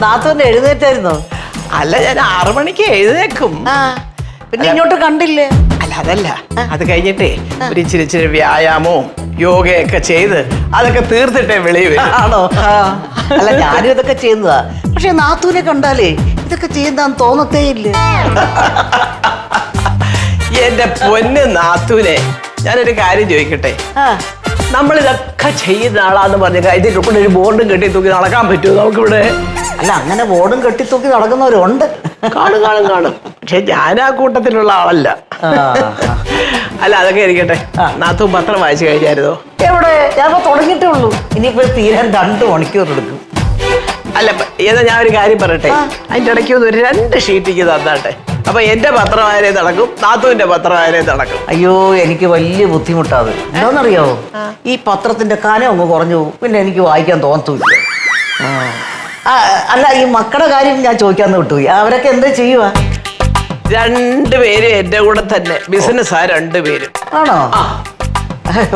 നാത്തൂന്റെ എഴുന്നേറ്റായിരുന്നോ? അല്ല, ഞാൻ 6 മണിക്ക് എഴുന്നേക്കും. പിന്നെ ഇങ്ങോട്ട് കണ്ടില്ലേ? അല്ല, അതല്ല, അത് കഴിഞ്ഞിട്ടേ ഒരു ഇച്ചിരി വ്യായാമവും യോഗയൊക്കെ ചെയ്ത് അതൊക്കെ തീർത്തിട്ടേ വെളിയിൽ വരും. ആണോ? അല്ല, ഞാനും ഇതൊക്കെ ചെയ്യുന്നതാ. പക്ഷെ നാത്തൂനെ കണ്ടാലേ ഇതൊക്കെ ചെയ്യുന്നതാന്ന് തോന്നത്തേ ഇല്ല. എന്റെ പൊന്ന് നാത്തൂനെ, ഞാനൊരു കാര്യം ചോദിക്കട്ടെ. നമ്മളിതൊക്കെ ചെയ്യുന്ന ആളാന്ന് പറഞ്ഞ ഇതിന്റെ കൂടെ ഒരു ബോർഡും കെട്ടി തൂക്കി നടക്കാൻ പറ്റുമോ നമുക്കിവിടെ? അല്ല, അങ്ങനെ ബോർഡും കെട്ടിത്തൂക്കി നടക്കുന്നവരുണ്ട്. കാണും. പക്ഷെ ഞാൻ ആ കൂട്ടത്തിലുള്ള ആളല്ല. അല്ല, അതൊക്കെ ഇരിക്കട്ടെ. നാത്തൂൻ പത്രം വായിച്ചു കഴിഞ്ഞായിരുന്നോ? എവിടെ? ഞാനിപ്പോ തുടങ്ങിയിട്ടേ ഉള്ളൂ. ഇനിയിപ്പോ തീരാൻ 2 മണിക്കൂർ എടുക്കും. അല്ല, ഏതാ ഞാൻ ഒരു കാര്യം പറയട്ടെ. അതിന്റെ ഇടയ്ക്ക് ഒന്ന് ഒരു 2 ഷീറ്റിക്ക് തന്നാട്ടെ. അപ്പൊ എന്റെ പത്രവായനേ നടക്കും, നാത്തൂന്റെ പത്രവായനേ നടക്കും. അയ്യോ, എനിക്ക് വലിയ ബുദ്ധിമുട്ടാത്. എന്താണെന്നറിയാവോ? ഈ പത്രത്തിന്റെ കനം അങ്ങ് കുറഞ്ഞു പോകും. പിന്നെ എനിക്ക് വായിക്കാൻ തോന്നത്തില്ല. അല്ല, ഈ മക്കളുടെ കാര്യം ഞാൻ ചോദിക്കാന്ന് വിട്ടുപോയി. അവരൊക്കെ എന്താ ചെയ്യുക? 2 പേരും എന്റെ കൂടെ തന്നെ ബിസിനസ്സാ. 2 പേരും. ആണോ?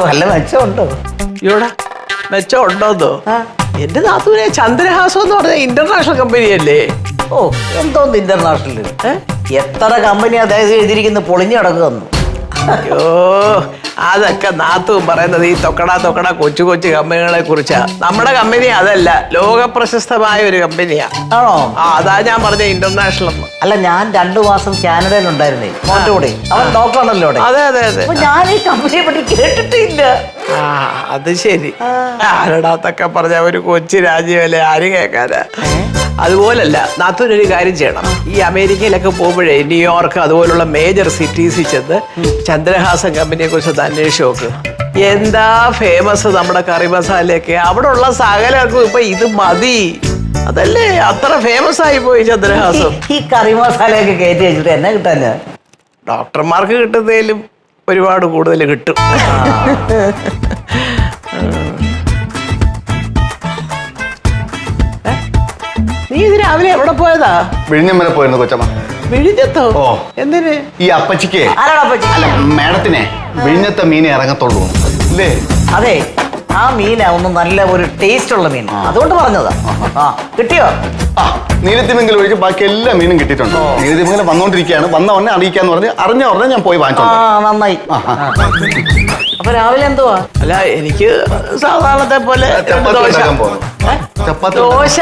വല്ല മെച്ചമുണ്ടോ? ഇവിടെ മെച്ചം ഉണ്ടോന്നോ? എന്റെ നാത്തൂനെ ചന്ദ്രഹാസം എന്ന് പറഞ്ഞ ഇന്റർനാഷണൽ കമ്പനിയല്ലേ? ഓ, എന്തോന്ന് ഇന്റർനാഷണൽ? എത്ര കമ്പനി അതായത് എഴുതിയിരിക്കുന്ന പൊളിഞ്ഞു കിടക്കുന്നു. അയ്യോ, അതൊക്കെ നാത്തൂൻ പറയുന്നത് ഈ തൊക്കട കൊച്ചു കമ്പനികളെ കുറിച്ചാ. നമ്മുടെ കമ്പനി അതല്ല, ലോക പ്രശസ്തമായ ഒരു കമ്പനിയാ. ആണോ? അതാ ഞാൻ പറഞ്ഞ ഇന്റർനാഷണൽ. അല്ല, ഞാൻ 2 മാസം കാനഡയിലുണ്ടായിരുന്നേ, മോന്റെ കൂടെ. അവൻ ഡോക്ടറാണല്ലോ അവിടെ. അതെ. ഞാൻ ഈ കമ്പനിയെ പറ്റി കേട്ടിട്ടില്ല. അത് ശരി. ആരടാത്തൊക്കെ പറഞ്ഞ ഒരു കൊച്ചു രാജ്യമല്ലേ, ആരും കേൾക്കാനാ. അതുപോലല്ല, നാത്തൂനൊരു കാര്യം ചെയ്യണം. ഈ അമേരിക്കയിലൊക്കെ പോകുമ്പോഴേ ന്യൂയോർക്ക് അതുപോലുള്ള മേജർ സിറ്റീസിൽ ചെന്ന് ചന്ദ്രഹാസൻ കമ്പനിയെ കുറിച്ച് അന്വേഷിച്ച് നോക്ക്. എന്താ ഫേമസ് നമ്മുടെ കറി മസാലയൊക്കെ. അവിടെ ഉള്ള സകലർക്കും ഇപ്പൊ ഇത് മതി. അതല്ലേ അത്ര ഫേമസ് ആയി പോയി ചന്ദ്രഹാസം. ഈ കറി മസാലയൊക്കെ കയറ്റി വെച്ചിട്ട് എന്നെ കിട്ടാന്? ഡോക്ടർമാർക്ക് കിട്ടുന്നതിലും ഒരുപാട് കൂടുതൽ കിട്ടും. നീ ഇത് രാവിലെ എവിടെ പോയതാ? വിഴിഞ്ഞം വരെ പോയിരുന്നു കൊച്ചമ്മ. വിഴിഞ്ഞത്തോ? ഓ, എന്തിന്? ഈ അപ്പച്ചിക്ക് ആരാടാ? അല്ല, മേഡത്തിനെ വിഴിഞ്ഞത്തെ മീനെ ഇറങ്ങത്തുള്ളൂ അല്ലേ? അതെ, ആ മീനാ ഒന്ന് നല്ല ഒരു ടേസ്റ്റ് ഉള്ള മീൻ, അതുകൊണ്ട് പറഞ്ഞതാ. കിട്ടിയോ? നീലത്തിമെങ്കിൽ ഒഴിച്ച് ബാക്കി എല്ലാ മീനും കിട്ടിയിട്ടുണ്ട്. നീലത്തിമെങ്കിലും വന്നോണ്ടിരിക്കുകയാണ്. വന്ന ഉടനെ അറിയിക്കാന്ന് പറഞ്ഞ് അറിഞ്ഞ ഉടനെ ഞാൻ പോയി വാങ്ങിച്ചോ. നന്നായി. അപ്പൊ രാവിലെ എന്തുവാ? അല്ല, എനിക്ക് സാധാരണത്തെ പോലെ ദോശ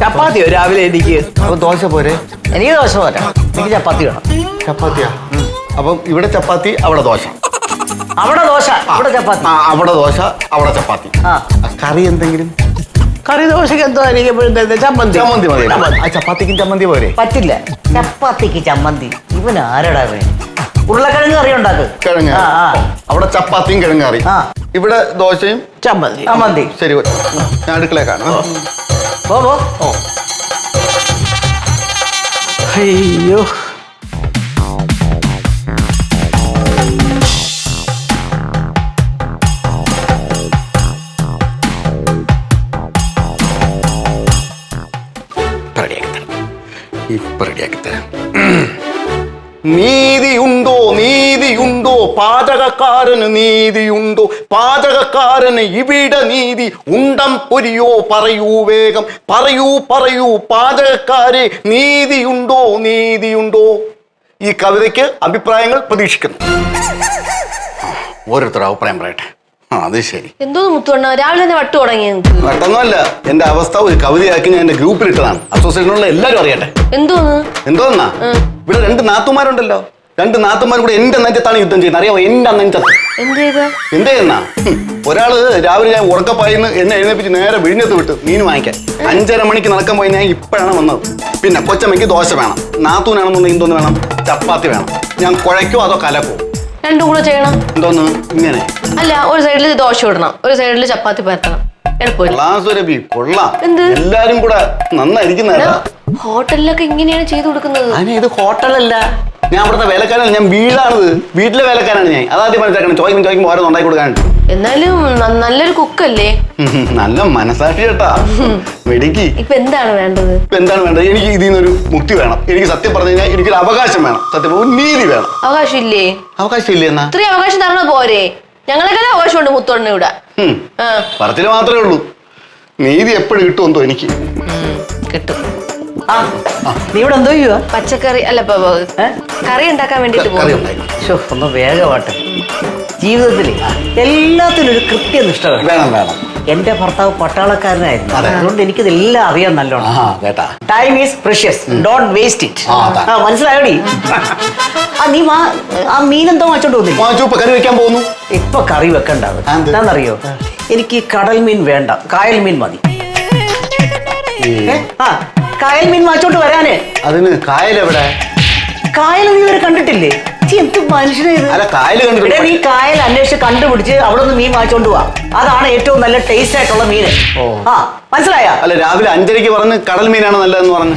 ചപ്പാത്തിയോ രാവിലെ? എനിക്ക് ദോശ പോരെ? എനിക്ക് ദോശ പോരാ, എനിക്ക് ചപ്പാത്തി വേണം. ചപ്പാത്തിയാ? അപ്പം ഇവിടെ ചപ്പാത്തി, അവിടെ ദോശ. അവിടെ ദോശ, അവിടെ ചപ്പാത്തി. അവിടെ ദോശ, അവിടെ ചപ്പാത്തി. കറി എന്തെങ്കിലും? കറി ദോശക്ക് എന്തോ ചമ്മന്തി. ചമ്മന്തി മതി. ആ ചപ്പാത്തിക്കും ചമ്മന്തി പോരെ? പറ്റില്ല, ചപ്പാത്തിക്ക് ചമ്മന്തി. ഇവൻ ആരടാ വേണം? ഉരുളക്കിഴങ്ങ് കറി ഉണ്ടാക്ക്. കിഴങ്ങ്. അവിടെ ചപ്പാത്തിയും കിഴങ്ങ് കറി, ഇവിടെ ദോശയും ചമ്മന്തി. ശരി, ഞാൻ അടുക്കളേക്കാണ്. അയ്യോ, നീതിയുണ്ടോ, നീതിയുണ്ടോ, പാചകക്കാരന് നീതിയുണ്ടോ, പാചകക്കാരന് ഇവിടെ നീതി ഉണ്ടം പൊരിയോ, പറയൂ വേഗം, പറയൂ പാചകക്കാരെ, നീതിയുണ്ടോ, നീതിയുണ്ടോ. ഈ കവിതയ്ക്ക് അഭിപ്രായങ്ങൾ പ്രതീക്ഷിക്കുന്നു. ഓരോരുത്തരുടെ അഭിപ്രായം പറയട്ടെ. അത് ശരി. എന്തോ മുത്തുവണ്ണ രാവിലെ തന്നെ വട്ട് തുടങ്ങി? വട്ടൊന്നുമല്ല, എന്റെ അവസ്ഥ ഒരു കവിതയാക്കി ഞാൻ എന്റെ ഗ്രൂപ്പിൽ ഇട്ടതാണ്. അസോസിയേഷനിലുള്ള എല്ലാവരും അറിയട്ടെ. എന്തോന്നാ? ഇവിടെ 2 നാത്തുമാരുണ്ടല്ലോ. 2 നാത്തുമാരും കൂടെ എന്റെ നെഞ്ചത്താണ് യുദ്ധം ചെയ്യുന്നത്. അറിയാമോ? എന്റെ നെഞ്ചത്ത്. എന്തെന്നാ? ഒരാള് രാവിലെ ഞാൻ ഉറക്കപ്പായിന്ന് എന്നെ എഴുന്നേപ്പിച്ച് നേരെ വിഴിഞ്ഞത്ത് വിട്ട് മീൻ വാങ്ങിക്കാൻ. 5:30 മണിക്ക് നടക്കാൻ പോയി. ഞാൻ ഇപ്പോഴാണ് വന്നത്. പിന്നെ കൊച്ചമ്മയ്ക്ക് ദോശ വേണം, നാത്തൂനാണെന്നുണ്ടെങ്കിൽ എന്തോന്ന് വേണം? ചപ്പാത്തി വേണം. ഞാൻ കുഴയ്ക്കോ അതോ കലക്കോ? രണ്ടും കൂടെ ചെയ്യണം. എന്തോന്ന് ഇങ്ങനെ? അല്ല, ഒരു സൈഡിൽ ദോശ ഇടണം, ഒരു സൈഡിൽ ചപ്പാത്തി പരത്തണം. കൊള്ളാം. എല്ലാരും കൂടെ നന്നായിരിക്കുന്ന. ഹോട്ടലിലൊക്കെ ഇങ്ങനെയാണ് ചെയ്തു കൊടുക്കുന്നത്. ഇത് ഹോട്ടലല്ല, ഞാൻ അവിടുത്തെ വേലക്കാരാണ്. ഞാൻ വീടാണിത്, വീട്ടിലെ വേലക്കാരാണ് ഞാൻ. അതാദ്യം മനസ്സിലാക്കണം. ചോദിക്കുമ്പോൾ ഓരോ ഉണ്ടാക്കി കൊടുക്കാനുണ്ട്. എന്നാലും നല്ലൊരു കുക്കല്ലേ? നല്ല മനസാക്ഷി കേട്ടാ. മെഡിക്ക്. ഇപ്പൊ എന്താണ് വേണ്ടത്? എനിക്ക് ഇതിൽ നിന്നൊരു മുക്തി വേണം. എനിക്ക് സത്യം പറഞ്ഞു കഴിഞ്ഞാൽ എനിക്കൊരു അവകാശം വേണം. സത്യം നീതി വേണം. അവകാശം ഇല്ലേ? എന്നാ ഇത്രയും അവകാശം തരണ പോരെ? ഞങ്ങളെക്കാളും അവകാശമുണ്ട് മുത്തോണ്ണ ഇവിടെ. പറച്ചില് മാത്രമേ ഉള്ളൂ. നീതി എപ്പോഴും കിട്ടുമെന്തോ എനിക്ക്. കിട്ടും. ആ നീ ഇവിടെ എന്തോ ചെയ്യുക? പച്ചക്കറി അല്ല കറി ഉണ്ടാക്കാൻ വേണ്ടിട്ട് കറി പോകും. ഉണ്ടായി. ഒന്ന് വേഗമാട്ടെ. ജീവിതത്തിൽ എല്ലാത്തിനും ഒരു കൃത്യനിഷ്ഠ വേണം. വേണം വേണം. എന്റെ ഭർത്താവ് പട്ടാളക്കാരനായിരുന്നു. അതെ. അതുകൊണ്ട് എനിക്കിതെല്ലാം അറിയാൻ നല്ലോണം. ആ കേട്ടാ. Time is precious, don't waste it. ആ, അതാ. മനസ്സിലായോടി? നീ ആ മീനെന്തോ വാങ്ങിച്ചോണ്ട് വന്നില്ല? ഇപ്പൊ കറി വെക്കാൻ പോകുന്നു. ഇപ്പൊ കറി വെക്കണ്ടാവും. എന്ത്? എന്താണെന്നറിയോ, എനിക്ക് കടൽ മീൻ വേണ്ട, കായൽ മീൻ മതി. കായൽ മീൻ വാങ്ങിച്ചോണ്ട് വരാനേ. അതിന് കായലെവിടെ? കായൽ നീ ഇവരെ കണ്ടിട്ടില്ലേ? എന്ത് മനുഷ്യനെ ഇത്? അല്ല കായൽ ഇവിടെ കണ്ടിട്ട് നീ കായൽ അന്വേഷിച്ച് കണ്ടുപിടിച്ച് അവിടെ നിന്ന് മീൻ വാങ്ങിച്ചോണ്ട് പോവാ. അതാണ് ഏറ്റവും നല്ല ടേസ്റ്റ് ആയിട്ടുള്ള മീന്. ഓ. മനസ്സിലായ? അല്ല രാവിലെ 5:30 പറഞ്ഞ് കടൽ മീനാണ് നല്ലതെന്ന് പറഞ്ഞു.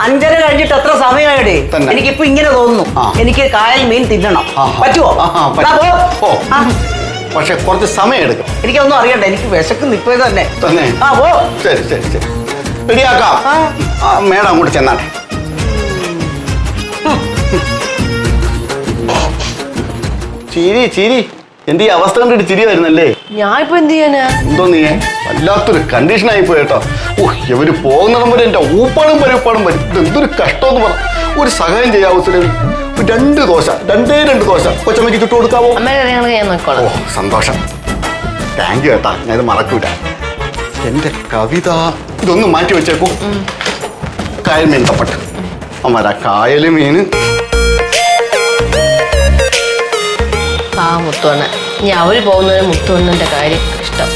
5:30 കഴിഞ്ഞിട്ട് എത്ര സമയമായിടേ? തന്നെ. എനിക്കിപ്പോ ഇങ്ങനെ തോന്നുന്നു, എനിക്ക് കായൽ മീൻ തിന്നണം. പറ്റുമോ? ഓ പക്ഷെ കുറച്ച് സമയം എടുക്കും. എനിക്കൊന്നും അറിയണ്ട, എനിക്ക് വിശക്ക് നിപ്പത് തന്നെ. തന്നെ. പോ. ശരി ശരി ശരി റെഡിയാക്കാം. മേഡം അങ്ങോട്ട് ചെന്നാട്ടെ. ചിരി ചിരി. എന്റെ ഈ അവസ്ഥ കണ്ടിട്ട് ചിരി വരുന്നല്ലേ? ഞാൻ ഇപ്പൊ എന്ത് ചെയ്യാനാ? എന്തോ നീ വല്ലാത്തൊരു കണ്ടീഷൻ ആയി പോയി കേട്ടോ. ഇവര് പോകുന്നിടം വരെ എന്റെ ഊപ്പാടും പരിപ്പാടും വരും. എന്തൊരു കഷ്ടമെന്ന് പറ. ഒരു സഹായം ചെയ്യാവൂ സുരവി? 2 ദോശ, 2 ദോശ കൊച്ചമ്മയ്ക്ക് ചുട്ടു കൊടുക്കാവോ? അമ്മയുടെ കാര്യങ്ങളൊക്കെ ഞാൻ നോക്കോളാം. സന്തോഷം. താങ്ക് യു കേട്ടാ, ഞാൻ ഇത് മറക്കൂല. എന്റെ കവിത ഇതൊന്ന് മാറ്റി വെച്ചേക്കൂ. കായൽ മീൻ തപ്പട്ട് അമ്മ കായല് മീന്. മുത്തുവണ്ണൻ ഇനി അവര് പോകുന്നതിന് മുത്തുവണ്ണന്റെ കാര്യം ഇഷ്ടം.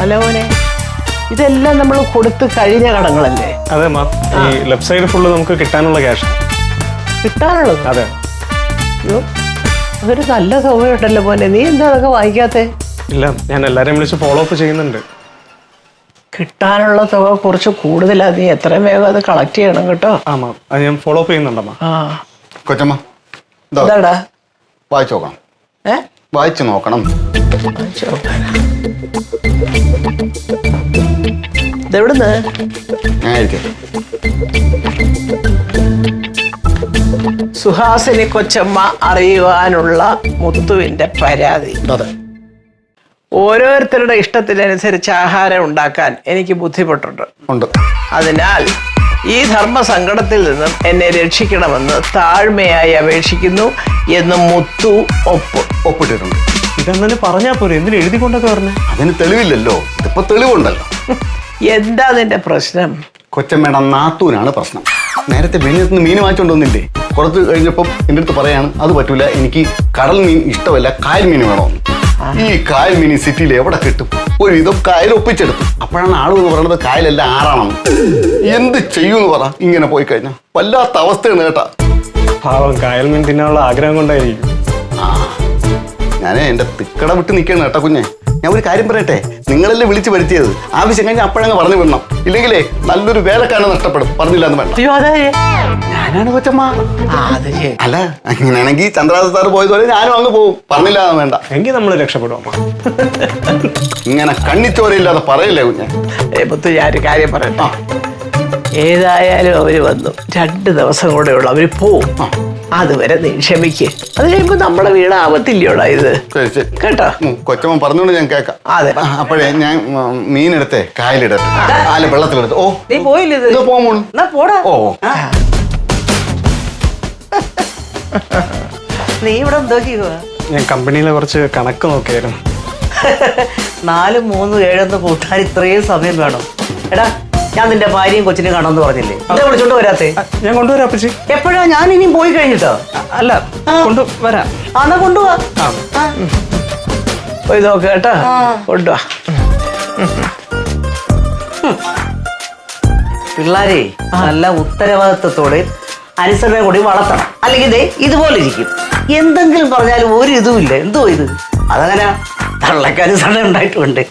ഹലോ മോനെ, ഇതെല്ലാം നമ്മൾ കൊടുത്ത് കഴിഞ്ഞ കടങ്ങളല്ലേ? അതെ മാം, ഈ ലെഫ്റ്റ് സൈഡ് ഫുള്ള് നമുക്ക് കിട്ടാനുള്ള ക്യാഷ്. കിട്ടാനുള്ളത്? അതെ. അയ്യോ, അതൊരു നല്ല സൗകര്യമുണ്ടല്ലോ മോനെ. നീ എന്താ അതൊക്കെ വായിക്കാത്തെ? ഇല്ല, ഞാൻ എല്ലാവരെയും വിളിച്ച് ഫോളോ അപ്പ് ചെയ്യുന്നുണ്ട്. കിട്ടാനുള്ള തുക കുറച്ച് കൂടുതലാണ്. നീ എത്രയും വേഗം അത് കളക്ട് ചെയ്യണം കേട്ടോ. ആ മാം, അത് ഞാൻ ഫോളോ അപ്പ് ചെയ്യുന്നുണ്ടമ്മ. കൊച്ചമ്മ എന്താടാ വായിച്ചു നോക്കണം. വായിച്ചു നോക്കണം. ഇതെവിടുന്ന്? സുഹാസിനി കൊച്ചമ്മ അറിയുവാനുള്ള മുത്തുവിന്റെ പരാതി. അതെ. ഓരോരുത്തരുടെ ഇഷ്ടത്തിനനുസരിച്ച് ആഹാരം ഉണ്ടാക്കാൻ എനിക്ക് ബുദ്ധിമുട്ടുണ്ട്. അതിനാൽ ഈ ധർമ്മസങ്കടത്തിൽ നിന്നും എന്നെ രക്ഷിക്കണമെന്ന് താഴ്മയായി അപേക്ഷിക്കുന്നു എന്ന് മുത്തു ഒപ്പിട്ടിട്ടുണ്ട്. ഇതെന്നെ പറഞ്ഞാ പോരെ, എന്തിനു എഴുതിക്കൊണ്ടൊക്കെ പറഞ്ഞേ? അതിന് തെളിവില്ലല്ലോ, ഇതിപ്പോ തെളിവുണ്ടല്ലോ. എന്താ നിന്റെ പ്രശ്നം? കൊച്ചമ്മയുടെ നാത്തൂനാണ് പ്രശ്നം. നേരത്തെ വെളിയിൽ നിന്ന് മീൻ വാങ്ങിച്ചോണ്ട് വന്നില്ലേ? കുറച്ച് കഴിഞ്ഞപ്പം എൻ്റെ അടുത്ത് പറയാണ് അത് പറ്റൂല, എനിക്ക് കടൽ മീൻ ഇഷ്ടമല്ല, കായൽ മീൻ വേണമെന്ന്. ഈ കായൽ മീൻ സിറ്റിയിൽ എവിടെ കിട്ടും? ഒരു വിധം കായൽ ഒപ്പിച്ചെടുത്തു. അപ്പോഴാണ് ആള് എന്ന് പറയുന്നത് കായലല്ല ആറാണെന്ന്. എന്ത് ചെയ്യൂന്ന് പറ ഇങ്ങനെ പോയി കഴിഞ്ഞാൽ? വല്ലാത്ത അവസ്ഥയാണ് കേട്ടാ. പാവം, കായൽ മീൻ തിന്നാനുള്ള ആഗ്രഹം കൊണ്ടായിരിക്കും. ഞാൻ എൻ്റെ തിക്കട വിട്ട് നിൽക്കണം കേട്ടാ കുഞ്ഞെ. ഞാൻ ഒരു കാര്യം പറയട്ടെ, നിങ്ങളല്ലേ വിളിച്ച് വരുത്തിയത്. ആവശ്യം കഴിഞ്ഞാൽ അപ്പോഴങ്ങ് പറഞ്ഞു വിടണം. ഇല്ലെങ്കിലേ നല്ലൊരു വേലക്കാരനെ നഷ്ടപ്പെടും. പറഞ്ഞില്ല എന്ന് വേണ്ട. അയ്യോ, അതെ ഞാനാണ് കൊച്ചമ്മ. അത് ശരി. അല്ല അങ്ങനെയാണെങ്കിൽ ചന്ദ്രാസ സാറ് പോയതുപോലെ ഞാനും അങ്ങ് പോകും. പറഞ്ഞില്ല എന്ന് വേണ്ട. എങ്കിൽ നമ്മൾ രക്ഷപ്പെടും അമ്മ. ഇങ്ങനെ കണ്ണിച്ചോരയില്ലാതെ പറയില്ലേ കുഞ്ഞെ. മുത്ത്, ഞാനൊരു കാര്യം പറയട്ടോ. ഏതായാലും അവര് വന്നു, 2 ദിവസം കൂടെ ഉള്ളു, അവര് പോവും. അതുവരെ നീ ക്ഷമിക്ക്. അത് കഴിയുമ്പോ നമ്മളെ വീടാവത്തില്ലയോടാ ഇത്. ശരി ശരി കേട്ടോ. കൊച്ചമ്മ പറഞ്ഞോണ്ട് ഞാൻ കേൾക്കാം. അതെ. അപ്പോഴേ ഞാൻ മീനെടുത്തേ കായലിടട്ടെ, വെള്ളത്തിലെടുത്ത്. ഓ നീ പോയില്ലേ? ഇത് പോകാൻ പോടാ. ഓ നീ ഇവിടെ എന്തോ ചെയ്യുക? ഞാൻ കമ്പനിയിലെ കുറച്ച് കണക്ക് നോക്കിയായിരുന്നു. 4, 3, 7 കൂട്ടാൻ ഇത്രയും സമയം വേണം? എടാ, ഞാൻ നിന്റെ ഭാര്യയും കൊച്ചിനെ കാണാമെന്ന് പറഞ്ഞില്ലേ? എന്താ വിളിച്ചോണ്ട് വരാത്തെ? ഞാൻ കൊണ്ടുവരാം അപ്പച്ചി. എപ്പോഴാ? ഞാൻ ഇനിയും പോയി കഴിഞ്ഞിട്ടോ. അല്ല, കൊണ്ടുവരാം. എന്നാ കൊണ്ടുപോവാ. പോയി നോക്ക് കേട്ടോ. കൊണ്ടുവാ. പിള്ളാരെ നല്ല ഉത്തരവാദിത്വത്തോടെ അനുസരണ കൂടി വളർത്തണം. അല്ലെങ്കിൽ ഇതുപോലെ ഇരിക്കും. എന്തെങ്കിലും പറഞ്ഞാലും ഒരു ഇതുമില്ല. എന്തോ ഇത്? അതങ്ങനെ തള്ളക്ക് അനുസരണ ഉണ്ടായിട്ടുണ്ട്.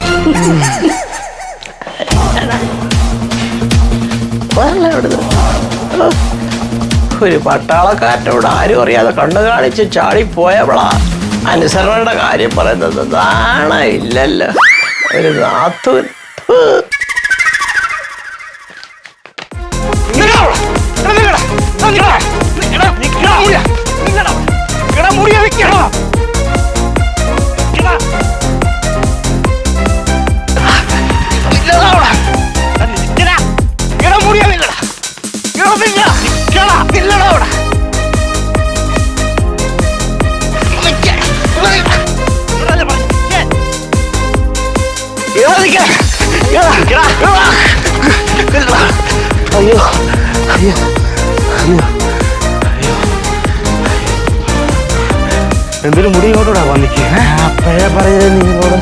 ഒരു പട്ടാളക്കാരനോട് ആരും അറിയാതെ കണ്ണു കാണിച്ച് ചാടിപ്പോയവളാ അനുസരണയുടെ കാര്യം പറയുന്നത്. നാണമില്ലല്ലോ ഒരു നാത്തൂൻ. എന്തൊരു മുടി ഇങ്ങോട്ടൂടാ വന്നിക്ക്. അപ്പോഴേ പറഞ്ഞത് നിങ്ങളോട്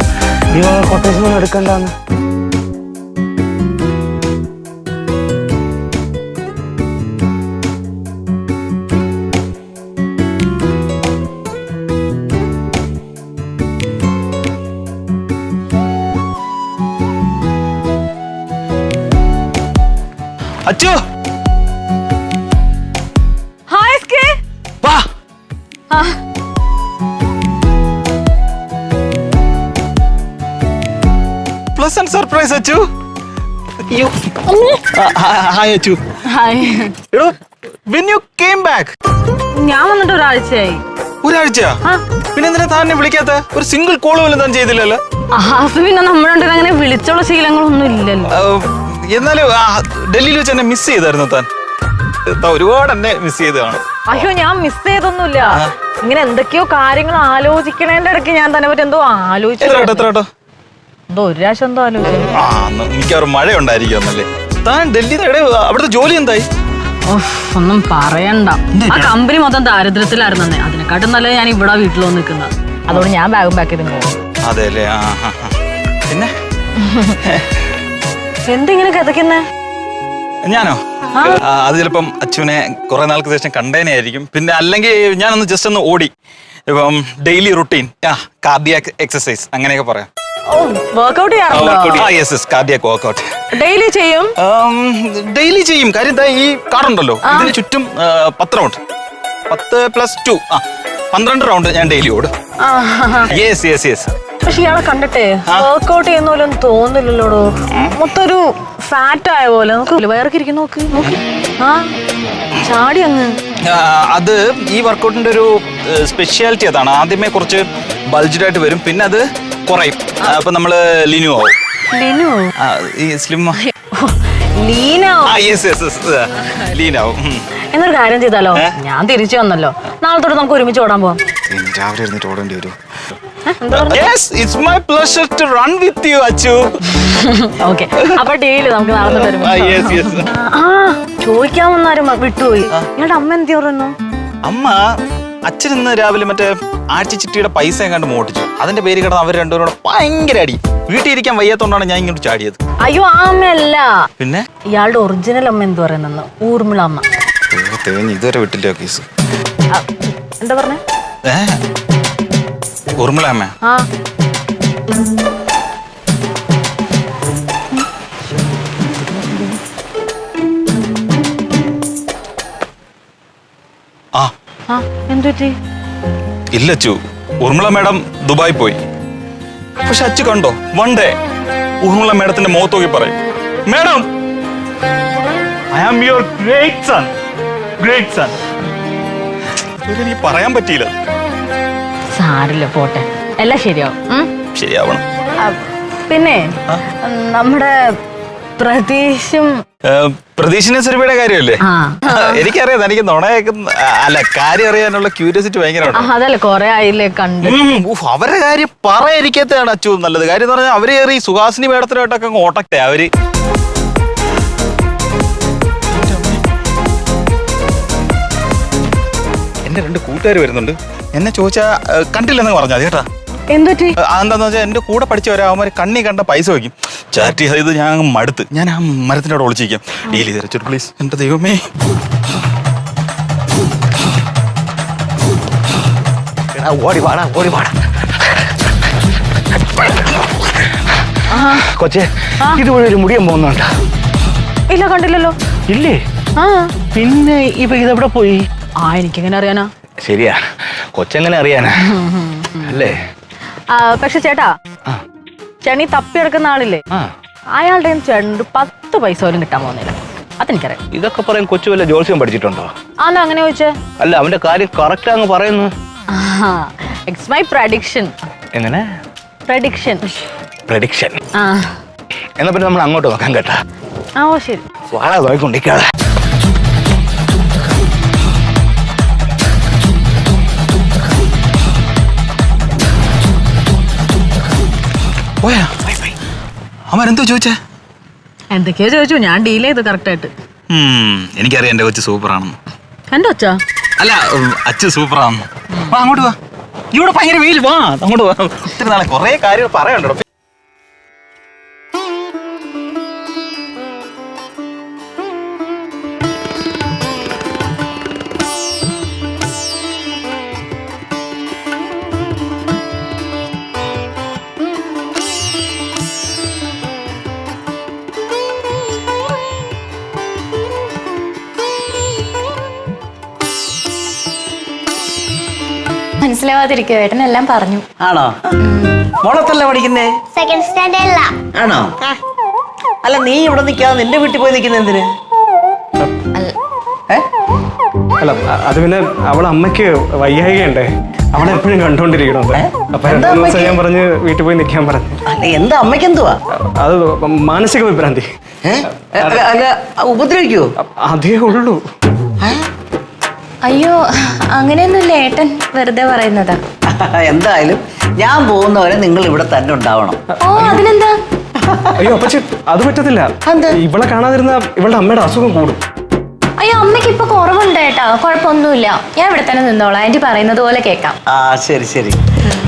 കൊട്ടേഷൻ ഒന്നും എടുക്കണ്ടെന്ന്. അച്ചു ഹായ് എസ്കേ. വാ. Pleasant surprise Achu. Hi Achu. Hi. എടോ when you came back ഞാൻ വന്നിട്ട് ഒരാഴ്ചയായി. ഒരാഴ്ച പിന്നെ എന്തിനാ താൻ എന്നെ വിളിക്കാത്ത? ഒരു സിംഗിൾ കോൾ പോലും താൻ ചെയ്തില്ലല്ലോ. പിന്നെ നമ്മളുണ്ട് അങ്ങനെ വിളിച്ചുള്ള ശീലങ്ങളൊന്നും ഇല്ലല്ലോ. എന്നാലും ഡൽഹിയിൽ വെച്ച് എന്നെ മിസ് ചെയ്തായിരുന്നു താൻ. ഒരുപാട് എന്നെ മിസ് ചെയ്തതാണ്. അയ്യോ ഞാൻ മിസ് ചെയ്തൊന്നുമില്ല. ഇങ്ങനെ എന്തൊക്കെയോ കാര്യങ്ങൾ ആലോചിക്കണേന്റെ ഇടയ്ക്ക് ഞാൻ തന്നെ പറ്റി എന്തോ ആലോചിച്ചു. എത്ര എന്തോ ഒരു പ്രാവശ്യം എന്തോ ആലോചിച്ചു. മിക്കവാറും മഴ ഉണ്ടായിരിക്കുമല്ലേ. താൻ ഡൽഹിയുടെ അവിടുത്തെ ജോലി എന്തായി? ഒന്നും പറയണ്ട. ആ കമ്പനി മൊത്തം ദാരിദ്ര്യത്തിലായിരുന്നു. അതിനെക്കാട്ടും നല്ലത് ഞാൻ ഇവിടെ വീട്ടിൽ വന്ന് നിൽക്കുന്നത്. അതുകൊണ്ട് ഞാൻ ബാഗും പാക്ക് ചെയ്ത് പോകും. അതെ അല്ലേ. പിന്നെ എന്തിങ്ങനെ കിതക്കുന്നേ? ഞാനോ? അത് ചിലപ്പം അച്ഛനെ കുറെ നാൾക്ക് ശേഷം കണ്ടേനെ ആയിരിക്കും. പിന്നെ അല്ലെങ്കിൽ ഞാനൊന്ന് ജസ്റ്റ് ഒന്ന് ഓടി. ഇപ്പം ഡെയിലി റുട്ടീൻ കാർഡിയാക് എക്സസൈസ് അങ്ങനെയൊക്കെ പറയാം. വർക്ക്ഔട്ട് ചെയ്യാറുണ്ടോ? കാർഡിയാക് വർക്ക്ഔട്ട് ഡെയിലി ചെയ്യും? ഡെയിലി ചെയ്യും. കാര്യം ഈ കാറുണ്ടല്ലോ, ഇതിന് ചുറ്റും 10 റൗണ്ട്. 10+2 12 റൗണ്ട് ഞാൻ ഡെയിലി ഓടും. യെസ്. പക്ഷെ ഇയാളെ കണ്ടിട്ടേ വർക്ക്ഔട്ട് ചെയ്യുന്ന പോലെ ഒന്നും തോന്നില്ലല്ലോടോ. മൊത്തം ഒരു ഫാറ്റ് ആയ പോലെ. നോക്ക് വയറൊക്കെ ഇരിക്കും. നോക്ക് ചാടി അങ്ങ്. അത് ഈ വർക്കൗട്ടിന്റെ ഒരു സ്പെഷ്യാലിറ്റി അതാണ്. ആദ്യമേ കുറച്ച് ബൾജ്ഡ് ആയിട്ട് വരും, പിന്നെ അത് കുറയും. അപ്പൊ നമ്മള് ലിനു ആവും. ഈ സ്ലിം ലീനാവും. എന്നൊരു കാര്യം ചെയ്താലോ, ഞാൻ തിരിച്ചു വന്നല്ലോ, നാളെ തൊട്ട് നമുക്ക് ഒരുമിച്ച് ഓടാൻ പോവാം. രാവിലെ ഇരുന്നിട്ട് ഓടേണ്ടി വരും. Yes, it's my pleasure to run with you, Achu. Okay, അപ്പൊ ഡെയിലി നമുക്ക് നാളെ തൊട്ട് ഒരുമിച്ച്. ചോദിക്കാൻ വന്നാരും വിട്ടുപോയി. നിങ്ങളുടെ അമ്മ എന്ത് പറയുന്നു? അമ്മ അച്ഛൻ ഇന്ന് രാവിലെ മറ്റേ ആഴ്ചച്ചിട്ടിയുടെ പൈസ എങ്ങാണ്ട് മോട്ടിച്ചു. അതിന്റെ പേര് കിടന്ന് അവർ രണ്ടുപേരും കൂടെ ഭയങ്കര അടി. വീട്ടിൽ ഇരിക്കാൻ വയ്യാത്തോണ്ടാണ് ഞാൻ ഇങ്ങോട്ട് ചാടിയത്. അയ്യോ ആ അമ്മയല്ല, പിന്നെ ഇയാളുടെ ഒറിജിനൽ അമ്മ എന്ത് പറയുന്നു? ഊർമിള അമ്മ. ഇതുവരെ വിട്ടില്ല കേസ്. എന്താ പറഞ്ഞേ? ഊർമിള അമ്മ. എന്തുപറ്റി? ഇല്ല അച്ചു, ഊർമിള മേഡം ദുബായി പോയി. പക്ഷെ അച്ചു കണ്ടോ, വൺ ഡേ ഊർമിള മേഡത്തിന്റെ മുഖത്ത് നോക്കി പറയും, madam I am your great son, great son. എനിക്ക് പറയാൻ പറ്റിയില്ല. സാരില്ല, പോട്ടെ, എല്ലാം ശരിയാവും. ശരിയാവണം. പിന്നെ നമ്മുടെ പ്രതീക്ഷിന്റെ സെർവിയുടെ കാര്യമല്ലേ? എനിക്കറിയാം, എനിക്ക് നുണയേക്കുന്ന അല്ല, കാര്യം അറിയാനുള്ള ക്യൂരിയോസിറ്റി ഭയങ്കരമാണ്. അതല്ലേ കൊറേ ആയില്ലേ കണ്ട്. അവരുടെ കാര്യം പറയാതിരിക്കാത്തതാണ് അച്ചു നല്ലത്. കാര്യം എന്ന് പറഞ്ഞാൽ അവര് കയറി സുഹാസിനി മേഡത്തിനായിട്ടൊക്കെ അങ്ങ് ഓട്ടക്ടെ. അവര് എന്റെ 2 കൂട്ടുകാർ വരുന്നുണ്ട്. എന്നെ ചോദിച്ചാ കണ്ടില്ലെന്ന് പറഞ്ഞാൽ മതി കേട്ടാ. എന്തുപറ്റി? എന്താന്ന് വെച്ചാൽ എന്റെ കൂടെ പഠിച്ചവരാകുമ്പോൾ കണ്ണി കണ്ട പൈസ വയ്ക്കും. ചാറ്റ് ചെയ്ത് ഞാൻ മടുത്ത്. ഞാൻ ആ മരത്തിനോട് ഒളിച്ചിരിക്കാം. ഡീൽ ചെയ്ത് പ്ലീസ്. എന്റെ ദൈവമേ, ഓടി പാടാ, ഓടി പാടാ. കൊച്ചേ, ഇതുപോലെ ഒരു മുടിയാൻ പോകുന്നുണ്ടോ? ഇല്ല, കണ്ടില്ലല്ലോ. ഇല്ലേ? പിന്നെ ഇപ്പൊ ഇതെവിടെ പോയി? എനിക്കെങ്ങനെ അറിയാനാ? ശരിയാ, കൊച്ചെങ്ങനെ അറിയാനാ അല്ലേ? പക്ഷെ ചേട്ടാ, ചേട്ടൻ തപ്പി എടുക്കുന്ന ആളില്ലേ, അയാളുടെ ചേട്ടൻ 10 പൈസ പോലും കിട്ടാൻ പോകുന്നില്ല. അതെനിക്കറിയാം. ഇതൊക്കെ പറയാൻ കൊച്ചു വല്ല ജോത്സ്യം പഠിച്ചിട്ടുണ്ടോ? അങ്ങനെ ചോദിച്ചേ? അല്ല, അവന്റെ കാര്യം കറക്റ്റ് അങ്ങ് പറയുന്നു. It's my prediction. എങ്ങനെ? പ്രഡിക്ഷൻ. എന്നാ പിന്നെ നമ്മൾ അങ്ങോട്ട് നോക്കാൻ കേട്ടാ. ഓ ശരി, വാഴ നോയിക്കൊണ്ടിരിക്കാതെ. അവൻ എന്തോ ചോദിച്ചേ? എന്തൊക്കെയോ ചോദിച്ചു, ഞാൻ ഡീൽ ചെയ്തു കറക്റ്റ് ആയിട്ട്. എനിക്കറിയാം എന്റെ കൊച്ചു സൂപ്പറാണെന്ന്. എന്റെ ഒച്ച അല്ല അച്ഛൻ സൂപ്പറാണെന്ന്. വാ അങ്ങോട്ട് വാ. ഇവിടെ ഭയങ്കര വെയിൽ. വാ അങ്ങോട്ട് വാ. ഇത്ര നാളെ കുറെ കാര്യങ്ങൾ പറയണ്ടോ. മനസ്സിലാവാതിരിക്കും, ഏട്ടനെല്ലാം പറഞ്ഞു. ആണോ? മോളത്തല്ല പഠിക്കുന്നേ? സെക്കൻഡ് സ്റ്റാൻഡേർഡില. ആണോ? അല്ല നീ ഇവിടെ നിൽക്കാതെ നിന്റെ വീട്ടിൽ പോയി നിൽക്കുന്ന എന്തിന്? അല്ല അത് പിന്നെ അവളെ അമ്മയ്ക്ക് വയ്യായികയുണ്ടേ, അവളെ എപ്പോഴും കണ്ടോണ്ടിരിക്കണത്. അപ്പൊ 2 ദിവസം ഞാൻ പറഞ്ഞ് വീട്ടിൽ പോയി നിൽക്കാൻ പറഞ്ഞു. അല്ല എന്താ അമ്മയ്ക്ക് എന്തുവാ? അത് മാനസിക വിഭ്രാന്തി. അല്ല ഉപദ്രവിക്കുവോ? അതേ ഉള്ളൂ. അയ്യോ അങ്ങനെയൊന്നുമില്ല, ഏട്ടൻ വെറുതെ പറയുന്നതാ. എന്തായാലും ഞാൻ പോകുന്നവരെ നിങ്ങൾ ഇവിടെ തന്നെ ഉണ്ടാവണം. ഓ അതിനെന്താ? അയ്യോ അപ്പച്ചി അത് പറ്റത്തില്ല. ഇവളെ കാണാതിരുന്ന ഇവളുടെ അമ്മയുടെ അസുഖം കൂടും. അയ്യോ അമ്മയ്ക്ക് ഇപ്പൊ കുറവുണ്ട് ഏട്ടാ, കുഴപ്പമൊന്നുമില്ല. ഞാൻ ഇവിടെ തന്നെ നിന്നോളാം, ആന്റി പറയുന്നത് പോലെ കേൾക്കാം. ആ ശരി ശരി.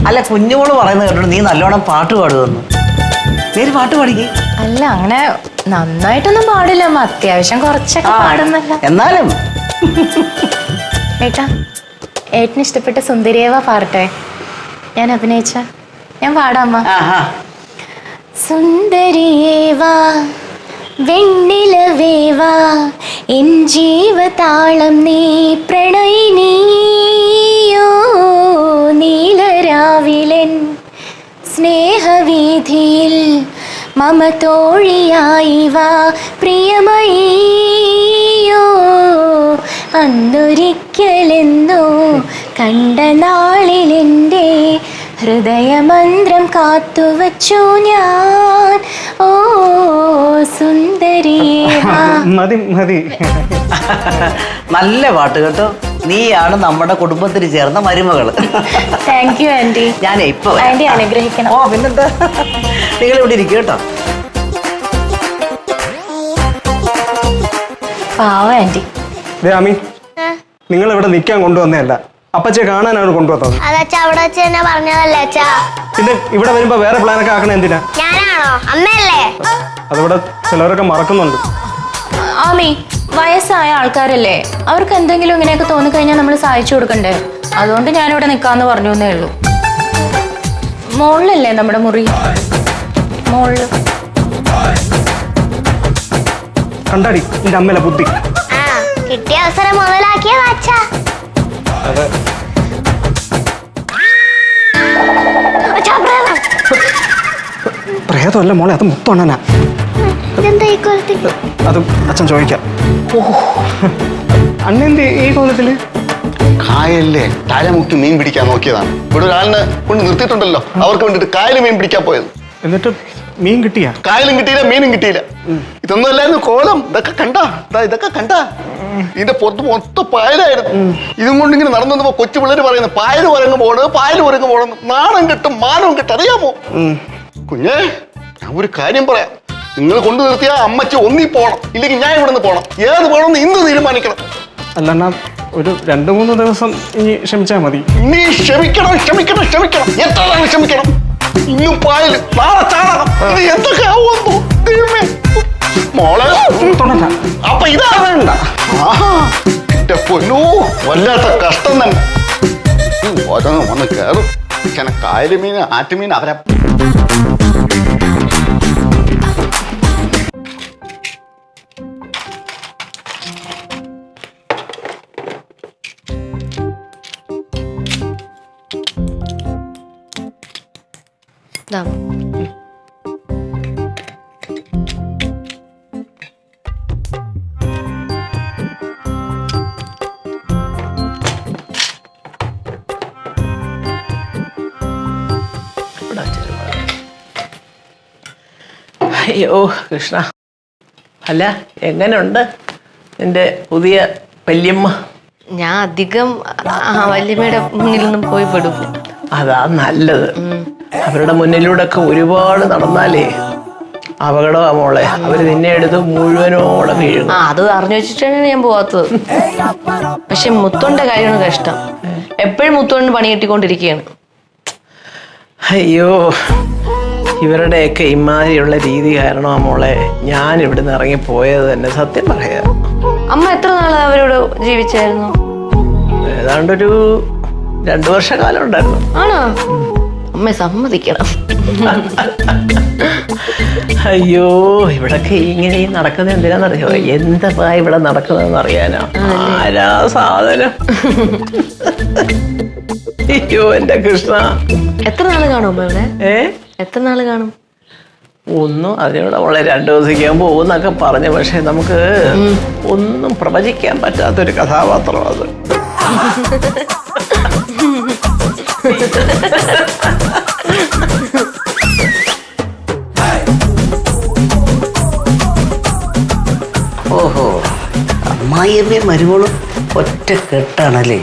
അല്ല കുഞ്ഞുമോള് പറയുന്നത് കേട്ടോ നീ നല്ലോണം പാട്ട് പാടുവന്നു. നീ ഒരു പാട്ട് പാടിക്കേ. അല്ല അങ്ങനെ നന്നായിട്ടൊന്നും പാടില്ല അമ്മ, അത്യാവശ്യം കുറച്ചൊക്കെ പാടുന്നല്ല. എന്നാലും ഏട്ടാ ഏട്ടന് ഇഷ്ടപ്പെട്ട സുന്ദരിയേവ പാടട്ടെ? ഞാൻ അഭിനയിച്ച ഞാൻ പാടാമ്മ. സുന്ദരിയേവാ വെണ്ണിലവേവാ എൻ ജീവതാളം നീ പ്രണയിനിയോ നീലരാവിലൻ സ്നേഹവീഥിയിൽ മമ തോഴിയായി വാ പ്രിയമയോ അന്നൊരിക്കലെന്നോ കണ്ട നാളിലെൻ്റെ ഹൃദയമന്ത്രം കാത്തുവച്ചു ഞാൻ. ഓ സുന്ദരിയേ മതി മതി. നല്ല പാട്ട് കേട്ടോ. നീയാണ് നമ്മുടെ കുടുംബത്തിന് ചേർന്ന മരുമകള്. Thank you aunty. ഞാൻ ഇപ്പൊ ആന്റി അനുഗ്രഹിക്കണം. ഓ പിന്നെന്താ, നിങ്ങൾ ഇവിടെ ഇരിക്കും കേട്ടോ. പാവ ആന്റി. ആമി നിങ്ങൾ ഇവിടെ നിൽക്കാൻ കൊണ്ടുവന്നതല്ല, അപ്പച്ചെ കാണാനാണ് കൊണ്ടുവന്നത്. അതച്ഛാ അവിടെ വെച്ച് തന്നെ പറഞ്ഞതല്ലേ അച്ഛാ. പിന്നെ ഇവിടെ വരുമ്പോ വേറെ പ്ലാനൊക്കെ ആക്കണ എന്തിനാ? ഞാനാണോ? അമ്മയല്ലേ? അതിവിടെ ചിലവരൊക്കെ മറക്കുന്നുണ്ട്. ആമി വയസ്സായ ആൾക്കാരല്ലേ, അവർക്ക് എന്തെങ്കിലും ഇങ്ങനെയൊക്കെ തോന്നിക്കഴിഞ്ഞാൽ നമ്മൾ സഹായിച്ചു കൊടുക്കണ്ടേ? അതുകൊണ്ട് ഞാനിവിടെ നിൽക്കാന്ന് പറഞ്ഞു എന്നേ ഉള്ളൂ. മോളിലല്ലേ നമ്മുടെ മുറി? മോളില് കണ്ടാടി എന്റെ അമ്മയിലെ ബുദ്ധി. ആ കിട്ടിയ അവസരം മുതലാക്കിയ അച്ഛാ. അതെ. പ്രേതമല്ല മോളെ, അത് മുത്തണ്ണനാ. ഇതെന്താ ഈ കൊലത്തിൽ? അത് അച്ഛൻ ചോദിക്കാം. അന്നെന്ത് ഈ കോലത്തില്? കായലിലെ തലമുക്കി മീൻ പിടിക്കാൻ നോക്കിയതാണ്. ഇവിടെ ഒരാളിനെ കൊണ്ട് നിർത്തിയിട്ടുണ്ടല്ലോ, അവർക്ക് വേണ്ടിട്ട് കായല് മീൻ പിടിക്കാൻ പോയത്. എന്നിട്ട് മീൻ കിട്ടിയ? കായലും കിട്ടിയില്ല, മീനും കിട്ടിയില്ല. ഇതൊന്നും അല്ലായിരുന്നു കോലം. ഇതൊക്കെ കണ്ടാ, ഇതൊക്കെ കണ്ടാ, ഇതിന്റെ പുറത്ത് മൊത്തം പായലായിരുന്നു. ഇതും കൊണ്ട് ഇങ്ങനെ നടന്നു വന്നപ്പോ കൊച്ചു പിള്ളേര് പറയുന്നത് പായല് ഉരങ്ങ് പോണ്, പായല് ഉരങ്ങ് പോണെന്ന്. നാണം കിട്ടും മാനവും കിട്ടും, അറിയാമോ കുഞ്ഞേ? ഞാൻ ഒരു കാര്യം പറയാം, നിങ്ങൾ കൊണ്ടു നിർത്തിയാ അമ്മച്ചി ഒന്നി പോണം, ഇല്ലെങ്കിൽ ഞാൻ ഇവിടെ നിന്ന് പോണം. ഏത് പോകണമെന്ന് ഇന്ന് തീരുമാനിക്കണം. അല്ല ഒരു 2-3 ദിവസം ഇനി ക്ഷമിച്ചാ മതി. നീ ക്ഷമിക്കണം ക്ഷമിക്കണം ക്ഷമിക്കണം, എത്ര നാൾ ക്ഷമിക്കണം? ഇന്നും പായല്, നാളെ ചാണകം, ഇത് എന്തൊക്കെ ആവുമെന്നോ ദൈവമേ. മോളെ അപ്പൊ ഇതാ വേണ്ട. എന്റെ പൊന്നോ, വല്ലാത്ത കഷ്ടം തന്നെ. ഓരോന്ന് വന്ന് കയറും. ഇങ്ങനെ കായല് മീൻ ആറ്റുമീൻ അവരെ അയ്യോ കൃഷ്ണ. അല്ല എങ്ങനെയുണ്ട് നിന്റെ പുതിയ വല്യമ്മ? ഞാൻ അധികം വല്യമ്മയുടെ മുന്നിലൊന്നും പോയി പെടില്ല. അതാ നല്ലത്. അവരുടെ മുന്നിലൂടെ ഒക്കെ ഒരുപാട് നടന്നാലേ അപകടമാ മോളെ. അവര് നിന്നെ എടുത്ത് മുഴുവനോടെ വീഴും. ആ അത് അറിഞ്ഞു വെച്ചിട്ടാണ് ഞാൻ പോവാത്തത്. പക്ഷെ മുത്തോന്റെ കാര്യമാണ് കഷ്ടം. എപ്പോഴും മുത്തോണ്ട് പണി കിട്ടിക്കൊണ്ടിരിക്കുകയാണ്. അയ്യോ, ഇവരുടെയൊക്കെ ഇമാതിരിയുള്ള രീതി കാരണമാ മോളെ ഞാൻ ഇവിടുന്ന് ഇറങ്ങിപ്പോയത് തന്നെ. സത്യം പറയാ. അമ്മ എത്ര നാള് അവരോട് ജീവിച്ചായിരുന്നു? ഏതാണ്ടൊരു 2 വർഷക്കാലം ഉണ്ടായിരുന്നു. ആണോ? അമ്മ സമ്മതിക്കണം. അയ്യോ, ഇവിടൊക്കെ ഇങ്ങനെ നടക്കുന്നത് എന്തിനാന്നറിയോ? എന്താ ഇവിടെ നടക്കുന്നതെന്ന് അറിയാനാ. ആരാ സാധനം? അയ്യോ എന്റെ കൃഷ്ണ. എത്ര നാള് കാണും അമ്മ ഇവിടെ? എത്ര നാള് കാണും? ഒന്നും അതിനോട് അവളെ 2 ദിവസിക്കാൻ പോകുന്നൊക്കെ പറഞ്ഞു. പക്ഷെ നമുക്ക് ഒന്നും പ്രവചിക്കാൻ പറ്റാത്തൊരു കഥാപാത്രം അത്. ഓഹോ, അമ്മായിയമ്മയും മരുമോളും ഒറ്റ കെട്ടാണല്ലേ?